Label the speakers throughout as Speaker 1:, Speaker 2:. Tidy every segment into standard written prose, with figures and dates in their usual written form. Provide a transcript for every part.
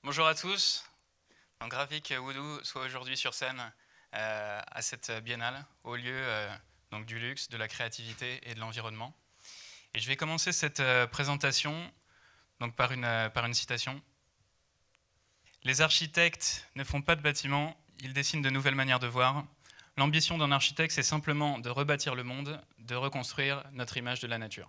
Speaker 1: Bonjour à tous. Donc, ravi que Woodoo soit aujourd'hui sur scène à cette biennale, au lieu donc, du luxe, de la créativité et de l'environnement. Et je vais commencer cette présentation donc, par une citation. Les architectes ne font pas de bâtiments, ils dessinent de nouvelles manières de voir. L'ambition d'un architecte, c'est simplement de rebâtir le monde, de reconstruire notre image de la nature.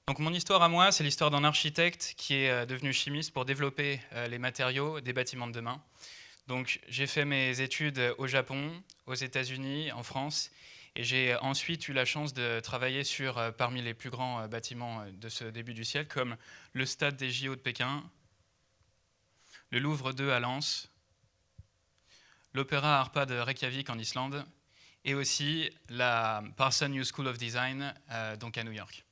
Speaker 1: Donc mon histoire à moi, c'est l'histoire d'un architecte qui est devenu chimiste pour développer les matériaux des bâtiments de demain. Donc j'ai fait mes études au Japon, aux États-Unis, en France, et j'ai ensuite eu la chance de travailler sur parmi les plus grands bâtiments de ce début du siècle, comme le stade des JO de Pékin, le Louvre II à Lens, l'Opéra Harpa de Reykjavik en Islande, et aussi la Parsons New School of Design donc à New York.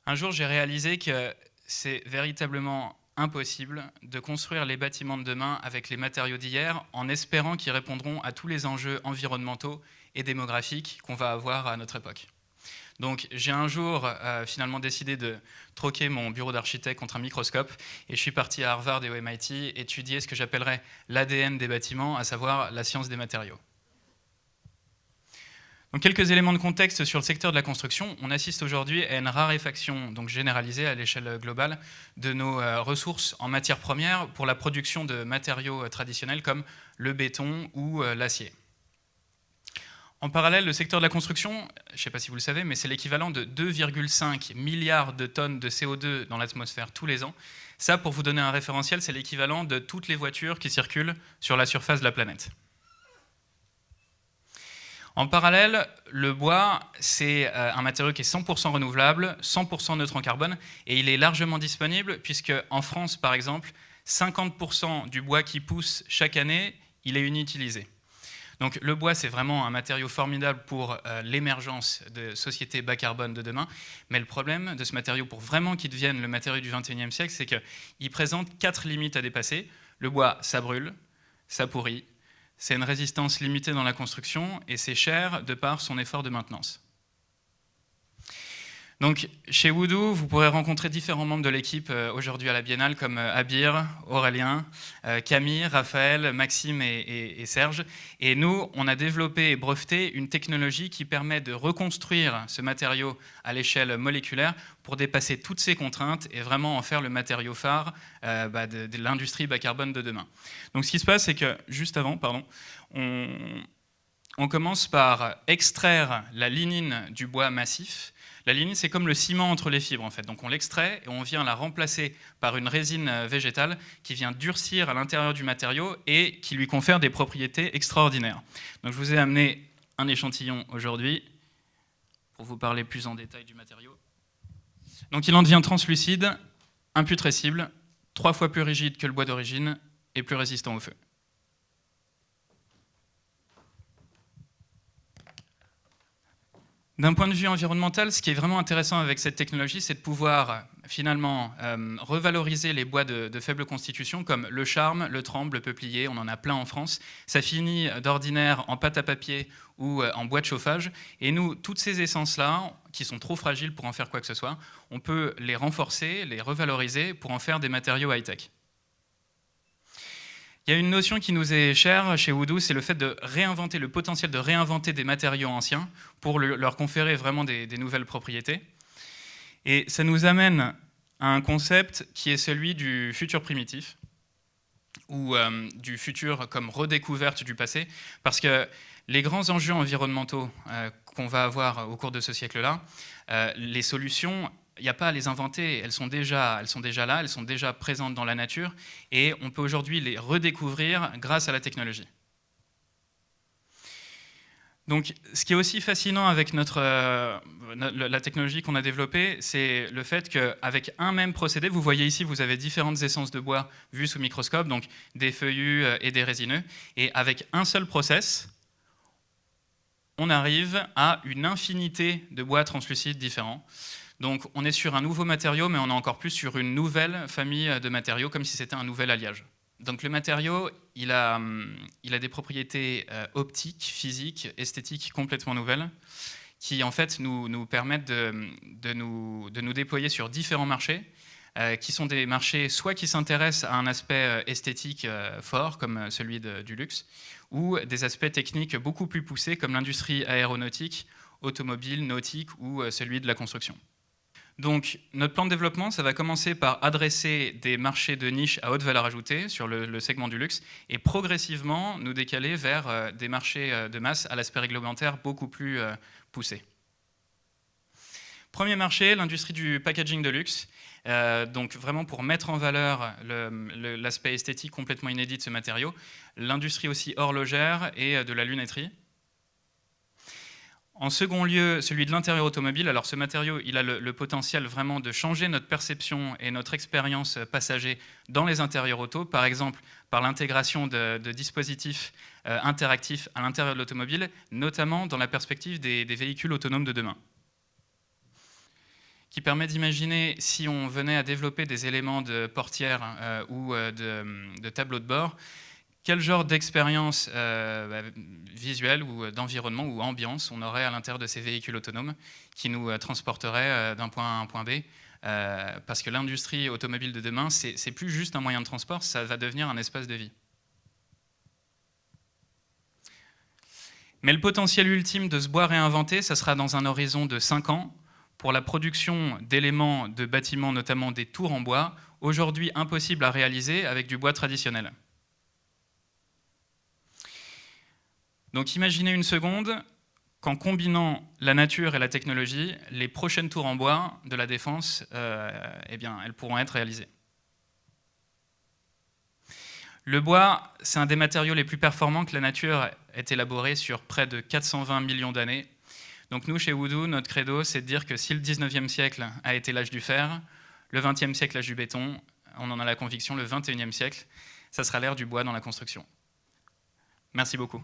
Speaker 1: Un jour, j'ai réalisé que c'est véritablement impossible de construire les bâtiments de demain avec les matériaux d'hier en espérant qu'ils répondront à tous les enjeux environnementaux et démographiques qu'on va avoir à notre époque. Donc j'ai un jour finalement décidé de troquer mon bureau d'architecte contre un microscope et je suis parti à Harvard et au MIT étudier ce que j'appellerais l'ADN des bâtiments, à savoir la science des matériaux. Donc, quelques éléments de contexte sur le secteur de la construction. On assiste aujourd'hui à une raréfaction donc généralisée à l'échelle globale de nos ressources en matières premières pour la production de matériaux traditionnels comme le béton ou l'acier. En parallèle, le secteur de la construction, je ne sais pas si vous le savez, mais c'est l'équivalent de 2,5 milliards de tonnes de CO2 dans l'atmosphère tous les ans. Ça, pour vous donner un référentiel, c'est l'équivalent de toutes les voitures qui circulent sur la surface de la planète. En parallèle, le bois, c'est un matériau qui est 100% renouvelable, 100% neutre en carbone, et il est largement disponible, puisque en France, par exemple, 50% du bois qui pousse chaque année, il est inutilisé. Donc le bois, c'est vraiment un matériau formidable pour l'émergence de sociétés bas carbone de demain, mais le problème de ce matériau, pour vraiment qu'il devienne le matériau du XXIe siècle, c'est qu'il présente 4 limites à dépasser. Le bois, ça brûle, ça pourrit, c'est une résistance limitée dans la construction et c'est cher de par son effort de maintenance. Donc, chez Woodoo, vous pourrez rencontrer différents membres de l'équipe aujourd'hui à la Biennale, comme Abir, Aurélien, Camille, Raphaël, Maxime et Serge. Et nous, on a développé et breveté une technologie qui permet de reconstruire ce matériau à l'échelle moléculaire pour dépasser toutes ces contraintes et vraiment en faire le matériau phare de l'industrie bas carbone de demain. Donc, ce qui se passe, c'est que juste avant, on commence par extraire la lignine du bois massif. La lignine, c'est comme le ciment entre les fibres, en fait. Donc on l'extrait et on vient la remplacer par une résine végétale qui vient durcir à l'intérieur du matériau et qui lui confère des propriétés extraordinaires. Donc je vous ai amené un échantillon aujourd'hui pour vous parler plus en détail du matériau. Donc il en devient translucide, imputrescible, 3 fois plus rigide que le bois d'origine et plus résistant au feu. D'un point de vue environnemental, ce qui est vraiment intéressant avec cette technologie, c'est de pouvoir finalement revaloriser les bois de faible constitution comme le charme, le tremble, le peuplier, on en a plein en France. Ça finit d'ordinaire en pâte à papier ou en bois de chauffage. Et nous, toutes ces essences-là, qui sont trop fragiles pour en faire quoi que ce soit, on peut les renforcer, les revaloriser pour en faire des matériaux high-tech. Il y a une notion qui nous est chère chez Woodoo, c'est le fait de réinventer, le potentiel de réinventer des matériaux anciens pour leur conférer vraiment des nouvelles propriétés. Et ça nous amène à un concept qui est celui du futur primitif, ou du futur comme redécouverte du passé, parce que les grands enjeux environnementaux qu'on va avoir au cours de ce siècle-là, les solutions, il n'y a pas à les inventer, elles sont déjà là, elles sont déjà présentes dans la nature, et on peut aujourd'hui les redécouvrir grâce à la technologie. Donc, ce qui est aussi fascinant avec la technologie qu'on a développée, c'est le fait qu'avec un même procédé, vous voyez ici, vous avez différentes essences de bois vues sous microscope, donc des feuillus et des résineux, et avec un seul process, on arrive à une infinité de bois translucides différents. Donc on est sur un nouveau matériau, mais on est encore plus sur une nouvelle famille de matériaux, comme si c'était un nouvel alliage. Donc le matériau, il a des propriétés optiques, physiques, esthétiques complètement nouvelles, qui en fait nous permettent de nous déployer sur différents marchés, qui sont des marchés soit qui s'intéressent à un aspect esthétique fort, comme celui du luxe, ou des aspects techniques beaucoup plus poussés, comme l'industrie aéronautique, automobile, nautique ou celui de la construction. Donc, notre plan de développement, ça va commencer par adresser des marchés de niche à haute valeur ajoutée sur le segment du luxe et progressivement nous décaler vers des marchés de masse à l'aspect réglementaire beaucoup plus poussé. Premier marché, l'industrie du packaging de luxe. Donc vraiment pour mettre en valeur l'aspect esthétique complètement inédit de ce matériau. L'industrie aussi horlogère et de la lunetterie. En second lieu, celui de l'intérieur automobile. Alors ce matériau, il a le potentiel vraiment de changer notre perception et notre expérience passager dans les intérieurs auto, par exemple par l'intégration de dispositifs interactifs à l'intérieur de l'automobile, notamment dans la perspective des véhicules autonomes de demain, qui permet d'imaginer si on venait à développer des éléments de portière ou de tableau de bord, quel genre d'expérience visuelle ou d'environnement ou ambiance on aurait à l'intérieur de ces véhicules autonomes qui nous transporteraient d'un point A à un point B, parce que l'industrie automobile de demain, c'est plus juste un moyen de transport, ça va devenir un espace de vie. Mais le potentiel ultime de ce bois réinventé, ça sera dans un horizon de 5 ans, pour la production d'éléments de bâtiments, notamment des tours en bois, aujourd'hui impossible à réaliser avec du bois traditionnel. Donc imaginez une seconde qu'en combinant la nature et la technologie, les prochaines tours en bois de la Défense, eh bien, elles pourront être réalisées. Le bois, c'est un des matériaux les plus performants que la nature ait élaboré sur près de 420 millions d'années. Donc nous, chez Woodoo, notre credo, c'est de dire que si le 19e siècle a été l'âge du fer, le 20e siècle l'âge du béton, on en a la conviction, le 21e siècle, ça sera l'ère du bois dans la construction. Merci beaucoup.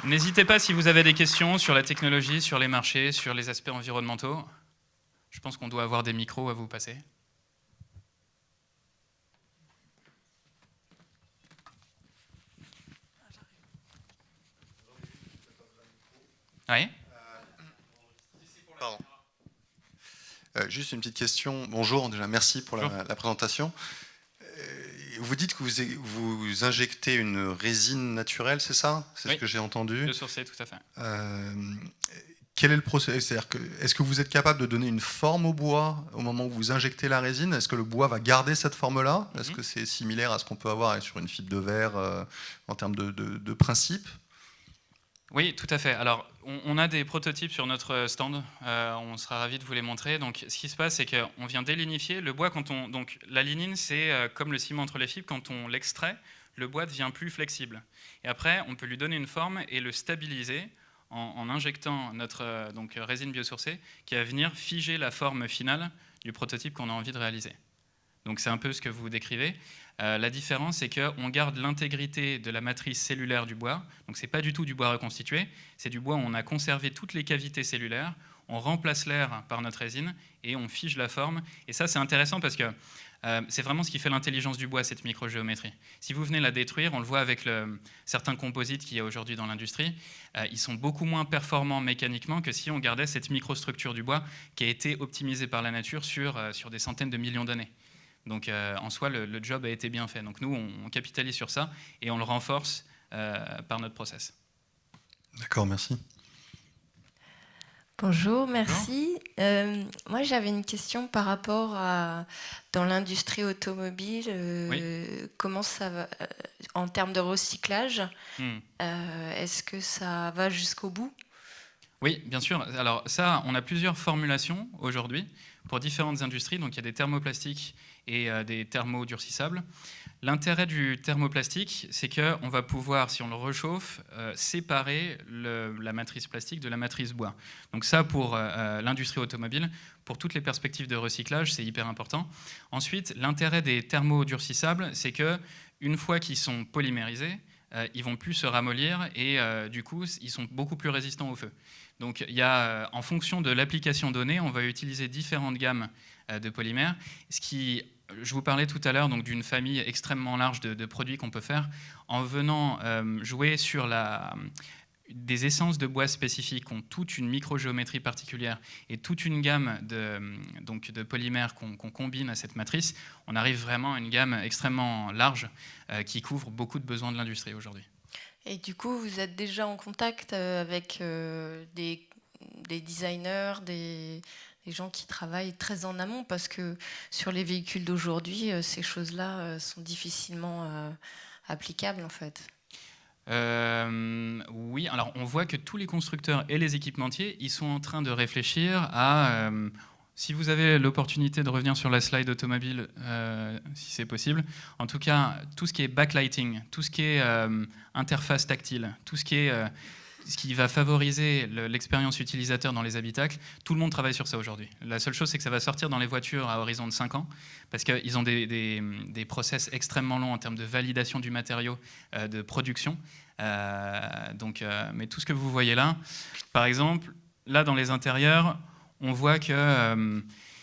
Speaker 1: N'hésitez pas si vous avez des questions sur la technologie, sur les marchés, sur les aspects environnementaux. Je pense qu'on doit avoir des micros à vous passer. Oui.
Speaker 2: Pardon. Juste une petite question. Bonjour, déjà merci pour la présentation. Vous dites que vous injectez une résine naturelle, c'est ça? C'est ce que j'ai entendu.
Speaker 1: Biosourcée, tout à fait.
Speaker 2: Quel est le processus? C'est-à-dire est-ce que vous êtes capable de donner une forme au bois au moment où vous injectez la résine? Est-ce que le bois va garder cette forme-là? Est-ce que c'est similaire à ce qu'on peut avoir sur une fibre de verre en termes de principe?
Speaker 1: Oui, tout à fait. Alors, on a des prototypes sur notre stand. On sera ravis de vous les montrer. Donc, ce qui se passe, c'est qu'on vient délinifier le bois. Donc, la lignine, c'est comme le ciment entre les fibres. Quand on l'extrait, le bois devient plus flexible. Et après, on peut lui donner une forme et le stabiliser en injectant notre résine biosourcée qui va venir figer la forme finale du prototype qu'on a envie de réaliser. Donc, c'est un peu ce que vous décrivez. La différence, c'est qu'on garde l'intégrité de la matrice cellulaire du bois. Donc, ce n'est pas du tout du bois reconstitué. C'est du bois où on a conservé toutes les cavités cellulaires. On remplace l'air par notre résine et on fige la forme. Et ça, c'est intéressant parce que c'est vraiment ce qui fait l'intelligence du bois, cette microgéométrie. Si vous venez la détruire, on le voit avec certains composites qu'il y a aujourd'hui dans l'industrie, ils sont beaucoup moins performants mécaniquement que si on gardait cette microstructure du bois qui a été optimisée par la nature sur des centaines de millions d'années. Donc en soi, le job a été bien fait. Donc nous, on capitalise sur ça et on le renforce par notre process.
Speaker 2: D'accord, merci.
Speaker 3: Bonjour, merci. Moi, j'avais une question par rapport à dans l'industrie automobile. Comment ça va en termes de recyclage? Est-ce que ça va jusqu'au bout?
Speaker 1: Oui, bien sûr. Alors ça, on a plusieurs formulations aujourd'hui pour différentes industries. Donc il y a des thermoplastiques et des thermodurcissables. L'intérêt du thermoplastique, c'est qu'on va pouvoir, si on le réchauffe, séparer la matrice plastique de la matrice bois. Donc ça, pour l'industrie automobile, pour toutes les perspectives de recyclage, c'est hyper important. Ensuite, l'intérêt des thermodurcissables, c'est qu'une fois qu'ils sont polymérisés, ils vont plus se ramollir et du coup, ils sont beaucoup plus résistants au feu. Donc, il y a, en fonction de l'application donnée, on va utiliser différentes gammes de polymères. Je vous parlais tout à l'heure d'une famille extrêmement large de produits qu'on peut faire en venant jouer sur des essences de bois spécifiques ont toute une microgéométrie particulière et toute une gamme de polymères qu'on combine à cette matrice, on arrive vraiment à une gamme extrêmement large qui couvre beaucoup de besoins de l'industrie aujourd'hui.
Speaker 3: Et du coup, vous êtes déjà en contact avec des designers, des gens qui travaillent très en amont, parce que sur les véhicules d'aujourd'hui, ces choses-là sont difficilement applicables en fait.
Speaker 1: Oui, alors on voit que tous les constructeurs et les équipementiers, ils sont en train de réfléchir à... si vous avez l'opportunité de revenir sur la slide automobile, si c'est possible, en tout cas, tout ce qui est backlighting, tout ce qui est interface tactile, tout ce qui va favoriser l'expérience utilisateur dans les habitacles, tout le monde travaille sur ça aujourd'hui. La seule chose, c'est que ça va sortir dans les voitures à horizon de 5 ans, parce qu'ils ont des process extrêmement longs en termes de validation du matériau, de production. Mais tout ce que vous voyez là, par exemple, là dans les intérieurs, on voit que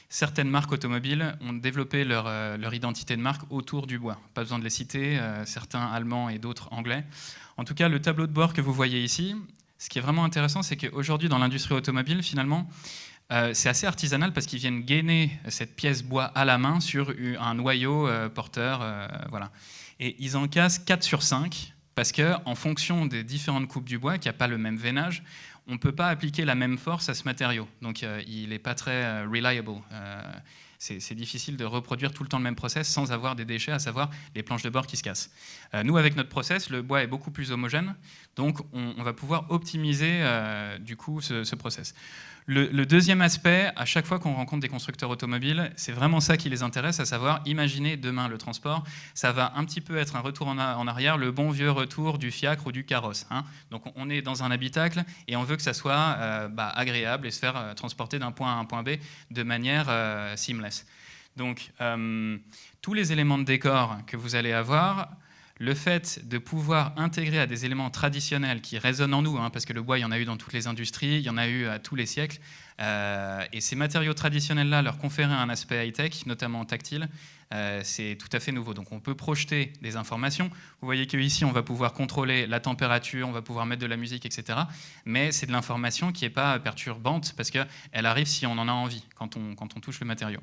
Speaker 1: certaines marques automobiles ont développé leur identité de marque autour du bois. Pas besoin de les citer, certains allemands et d'autres anglais. En tout cas, le tableau de bord que vous voyez ici, ce qui est vraiment intéressant, c'est qu'aujourd'hui, dans l'industrie automobile, finalement, c'est assez artisanal parce qu'ils viennent gainer cette pièce bois à la main sur un noyau porteur. Voilà. Et ils en cassent 4 sur 5 parce qu'en fonction des différentes coupes du bois, qui n'a pas le même veinage, on ne peut pas appliquer la même force à ce matériau. Donc il n'est pas très reliable. C'est difficile de reproduire tout le temps le même process sans avoir des déchets, à savoir les planches de bord qui se cassent. Nous, avec notre process, le bois est beaucoup plus homogène, donc on va pouvoir optimiser du coup ce process. Le deuxième aspect, à chaque fois qu'on rencontre des constructeurs automobiles, c'est vraiment ça qui les intéresse, à savoir, imaginer demain le transport, ça va un petit peu être un retour en arrière, le bon vieux retour du fiacre ou du carrosse. Hein. Donc on est dans un habitacle et on veut que ça soit agréable et se faire transporter d'un point A à un point B de manière seamless. Donc tous les éléments de décor que vous allez avoir, le fait de pouvoir intégrer à des éléments traditionnels qui résonnent en nous, hein, parce que le bois, il y en a eu dans toutes les industries, il y en a eu à tous les siècles, et ces matériaux traditionnels-là, leur conférer un aspect high-tech, notamment tactile, c'est tout à fait nouveau. Donc on peut projeter des informations. Vous voyez qu'ici, on va pouvoir contrôler la température, on va pouvoir mettre de la musique, etc. Mais c'est de l'information qui n'est pas perturbante, parce qu'elle arrive si on en a envie, quand on touche le matériau.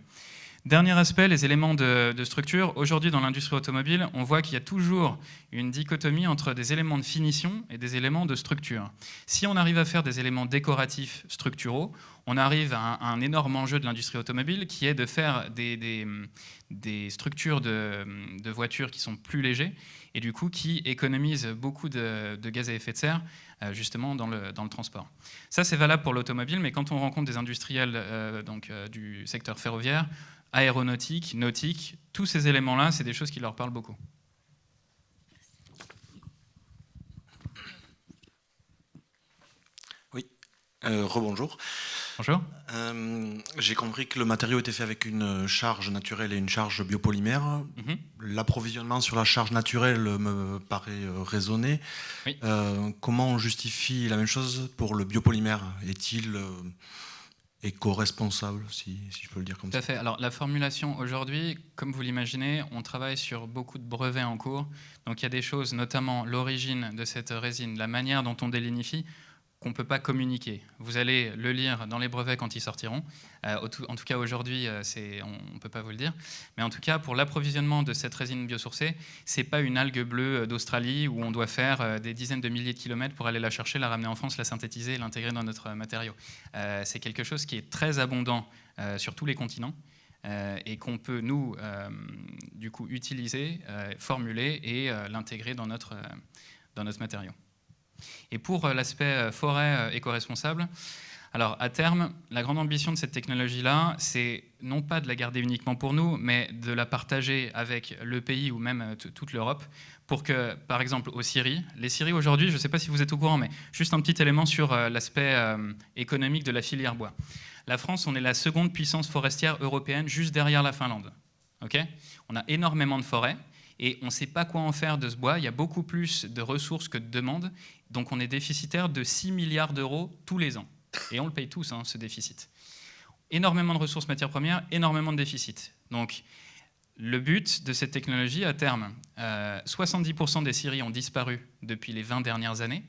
Speaker 1: Dernier aspect, les éléments de structure. Aujourd'hui, dans l'industrie automobile, on voit qu'il y a toujours une dichotomie entre des éléments de finition et des éléments de structure. Si on arrive à faire des éléments décoratifs structuraux, on arrive à un énorme enjeu de l'industrie automobile qui est de faire des structures de voitures qui sont plus légers et du coup qui économisent beaucoup de gaz à effet de serre justement dans le transport. Ça, c'est valable pour l'automobile, mais quand on rencontre des industriels du secteur ferroviaire, aéronautique, nautique, tous ces éléments-là, c'est des choses qui leur parlent beaucoup.
Speaker 4: Oui, rebonjour.
Speaker 1: Bonjour.
Speaker 4: J'ai compris que le matériau était fait avec une charge naturelle et une charge biopolymère. L'approvisionnement sur la charge naturelle me paraît raisonné. Oui. Comment on justifie la même chose pour le biopolymère? Est-il éco-responsable, si je peux le dire comme ça?
Speaker 1: Tout à fait. Alors, la formulation aujourd'hui, comme vous l'imaginez, on travaille sur beaucoup de brevets en cours. Donc, il y a des choses, notamment l'origine de cette résine, la manière dont on délignifie, qu'on ne peut pas communiquer. Vous allez le lire dans les brevets quand ils sortiront. En tout cas, aujourd'hui, on ne peut pas vous le dire. Mais en tout cas, pour l'approvisionnement de cette résine biosourcée, ce n'est pas une algue bleue d'Australie où on doit faire des dizaines de milliers de kilomètres pour aller la chercher, la ramener en France, la synthétiser et l'intégrer dans notre matériau. C'est quelque chose qui est très abondant sur tous les continents et qu'on peut, nous, du coup, utiliser, formuler et l'intégrer dans notre matériau. Et pour l'aspect forêt éco-responsable, alors à terme, la grande ambition de cette technologie-là, c'est non pas de la garder uniquement pour nous, mais de la partager avec le pays ou même toute l'Europe, pour que, par exemple, aux scieries, les scieries aujourd'hui, je ne sais pas si vous êtes au courant, mais juste un petit élément sur l'aspect économique de la filière bois. La France, on est la seconde puissance forestière européenne, juste derrière la Finlande. Okay ? On a énormément de forêts. Et on ne sait pas quoi en faire de ce bois. Il y a beaucoup plus de ressources que de demandes. Donc on est déficitaire de 6 milliards d'euros tous les ans. Et on le paye tous, ce déficit. Énormément de ressources matières premières, énormément de déficit. Donc le but de cette technologie, à terme, 70% des scieries ont disparu depuis les 20 dernières années.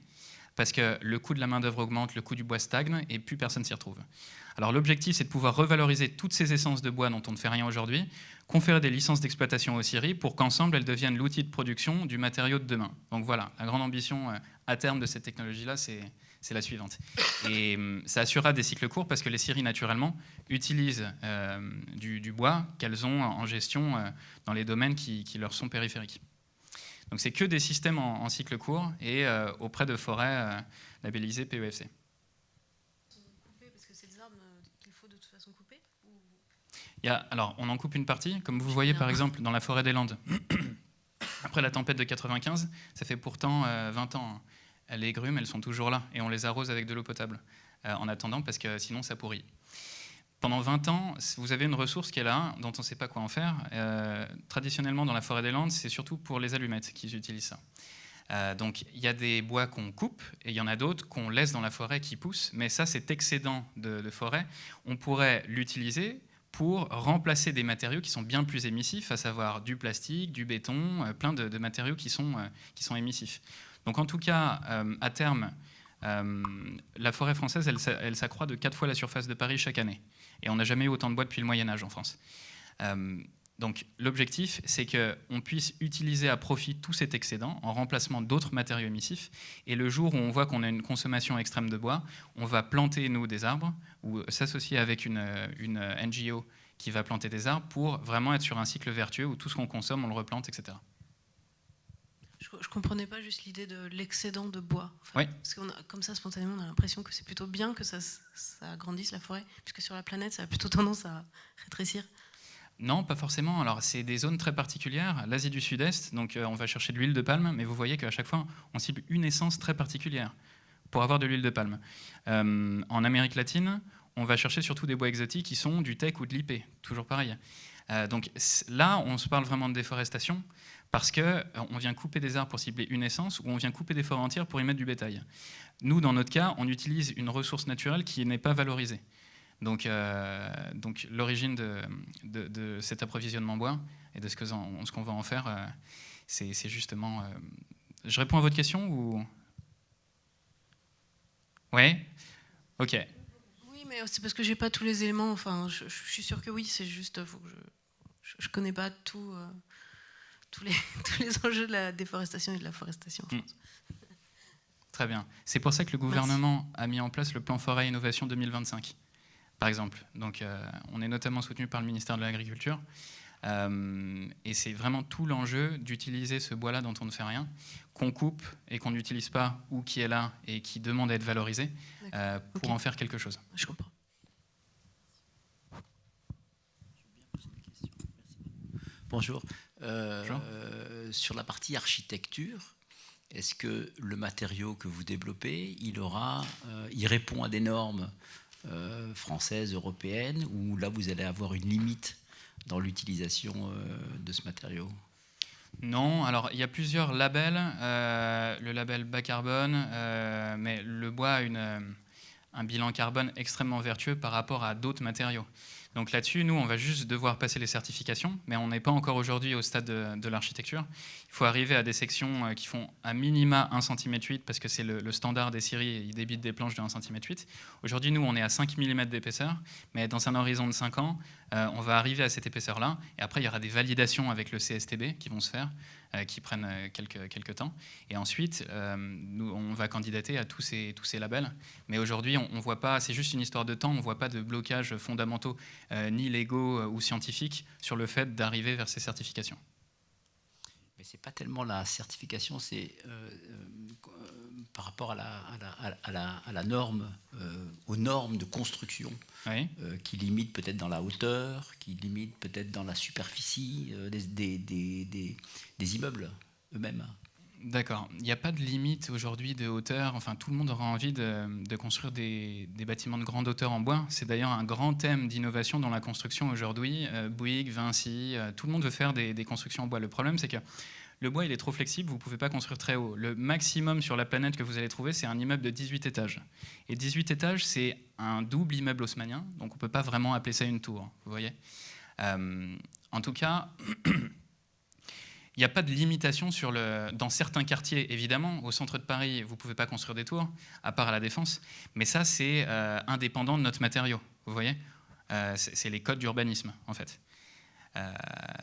Speaker 1: parce que le coût de la main-d'œuvre augmente, le coût du bois stagne, et plus personne s'y retrouve. Alors l'objectif, c'est de pouvoir revaloriser toutes ces essences de bois dont on ne fait rien aujourd'hui, conférer des licences d'exploitation aux scieries pour qu'ensemble, elles deviennent l'outil de production du matériau de demain. Donc voilà, la grande ambition à terme de cette technologie-là, c'est la suivante. Et ça assurera des cycles courts parce que les scieries, naturellement, utilisent du bois qu'elles ont en gestion dans les domaines qui leur sont périphériques. Donc c'est que des systèmes en cycle court et auprès de forêts labellisées PEFC.
Speaker 5: Parce que c'est des arbres qu'il faut de toute façon couper ou...
Speaker 1: Alors, on en coupe une partie, comme vous voyez par exemple dans la forêt des Landes. Après la tempête de 95, ça fait pourtant 20 ans. Les grumes, elles sont toujours là et on les arrose avec de l'eau potable en attendant parce que sinon ça pourrit. Pendant 20 ans, vous avez une ressource qui est là, dont on ne sait pas quoi en faire. Traditionnellement, dans la forêt des Landes, c'est surtout pour les allumettes qu'ils utilisent ça. Donc, il y a des bois qu'on coupe et il y en a d'autres qu'on laisse dans la forêt qui poussent. Mais ça, cet excédent de forêt, on pourrait l'utiliser pour remplacer des matériaux qui sont bien plus émissifs, à savoir du plastique, du béton, plein de matériaux qui sont émissifs. Donc, en tout cas, à terme, la forêt française, elle s'accroît de 4 fois la surface de Paris chaque année. Et on n'a jamais eu autant de bois depuis le Moyen-Âge en France. Donc l'objectif, c'est qu'on puisse utiliser à profit tout cet excédent en remplacement d'autres matériaux émissifs. Et le jour où on voit qu'on a une consommation extrême de bois, on va planter, nous, des arbres ou s'associer avec une NGO qui va planter des arbres pour vraiment être sur un cycle vertueux où tout ce qu'on consomme, on le replante, etc.
Speaker 5: Je ne comprenais pas juste l'idée de l'excédent de bois. Enfin,
Speaker 1: oui.
Speaker 5: Parce que comme ça, spontanément, on a l'impression que c'est plutôt bien que ça agrandisse la forêt, puisque sur la planète, ça a plutôt tendance à rétrécir.
Speaker 1: Non, pas forcément. Alors, c'est des zones très particulières. L'Asie du Sud-Est, donc on va chercher de l'huile de palme, mais vous voyez qu'à chaque fois, on cible une essence très particulière pour avoir de l'huile de palme. En Amérique latine, on va chercher surtout des bois exotiques qui sont du teck ou de l'IP, toujours pareil. Donc là, on se parle vraiment de déforestation parce qu'on vient couper des arbres pour cibler une essence ou on vient couper des forêts entières pour y mettre du bétail. Nous, dans notre cas, on utilise une ressource naturelle qui n'est pas valorisée. Donc l'origine de cet approvisionnement bois et de ce qu'on va en faire, c'est justement... Je réponds à votre question ou... Oui. Ok.
Speaker 5: Oui, mais c'est parce que j'ai pas tous les éléments. Enfin, je suis sûre que oui. C'est juste, faut que je connais pas tous les enjeux de la déforestation et de la forestation en France.
Speaker 1: Très bien. C'est pour ça que le gouvernement a mis en place le plan Forêt Innovation 2025. Par exemple. Donc, on est notamment soutenu par le ministère de l'Agriculture. Et c'est vraiment tout l'enjeu d'utiliser ce bois-là dont on ne fait rien, qu'on coupe et qu'on n'utilise pas, ou qui est là et qui demande à être valorisé, pour en faire quelque chose.
Speaker 5: Je comprends.
Speaker 6: Bonjour. Bonjour. Sur la partie architecture, est-ce que le matériau que vous développez, il répond à des normes françaises, européennes, ou là vous allez avoir une limite dans l'utilisation de ce matériau?
Speaker 1: Non, alors il y a plusieurs labels. Le label bas carbone, mais le bois a un bilan carbone extrêmement vertueux par rapport à d'autres matériaux. Donc là-dessus, nous, on va juste devoir passer les certifications, mais on n'est pas encore aujourd'hui au stade de l'architecture. Il faut arriver à des sections qui font à minima 1,8 cm, parce que c'est le standard des scieries, ils débitent des planches de 1,8 cm. Aujourd'hui, nous, on est à 5 mm d'épaisseur, mais dans un horizon de 5 ans, on va arriver à cette épaisseur-là. Et après, il y aura des validations avec le CSTB qui vont se faire, qui prennent quelques temps. Et ensuite, nous, on va candidater à tous ces labels. Mais aujourd'hui, on voit pas, c'est juste une histoire de temps, on ne voit pas de blocages fondamentaux, ni légaux ou scientifiques, sur le fait d'arriver vers ces certifications.
Speaker 6: Mais ce n'est pas tellement la certification, c'est par rapport à la norme, aux normes de construction, oui. Qui limitent peut-être dans la hauteur, qui limitent peut-être dans la superficie des immeubles eux-mêmes.
Speaker 1: D'accord. Il n'y a pas de limite aujourd'hui de hauteur. Enfin, tout le monde aura envie de construire des bâtiments de grande hauteur en bois. C'est d'ailleurs un grand thème d'innovation dans la construction aujourd'hui. Bouygues, Vinci, tout le monde veut faire des constructions en bois. Le problème, c'est que le bois, il est trop flexible, vous ne pouvez pas construire très haut. Le maximum sur la planète que vous allez trouver, c'est un immeuble de 18 étages. Et 18 étages, c'est un double immeuble haussmannien, donc on ne peut pas vraiment appeler ça une tour, vous voyez. En tout cas, Il n'y a pas de limitation dans certains quartiers, évidemment. Au centre de Paris, vous ne pouvez pas construire des tours, à part à la Défense. Mais ça, c'est indépendant de notre matériau. Vous voyez, c'est les codes d'urbanisme, en fait.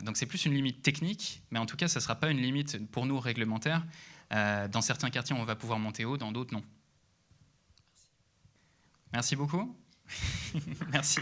Speaker 1: Donc c'est plus une limite technique, mais en tout cas, ça ne sera pas une limite pour nous réglementaire. Dans certains quartiers, on va pouvoir monter haut, dans d'autres, non. Merci beaucoup. Merci.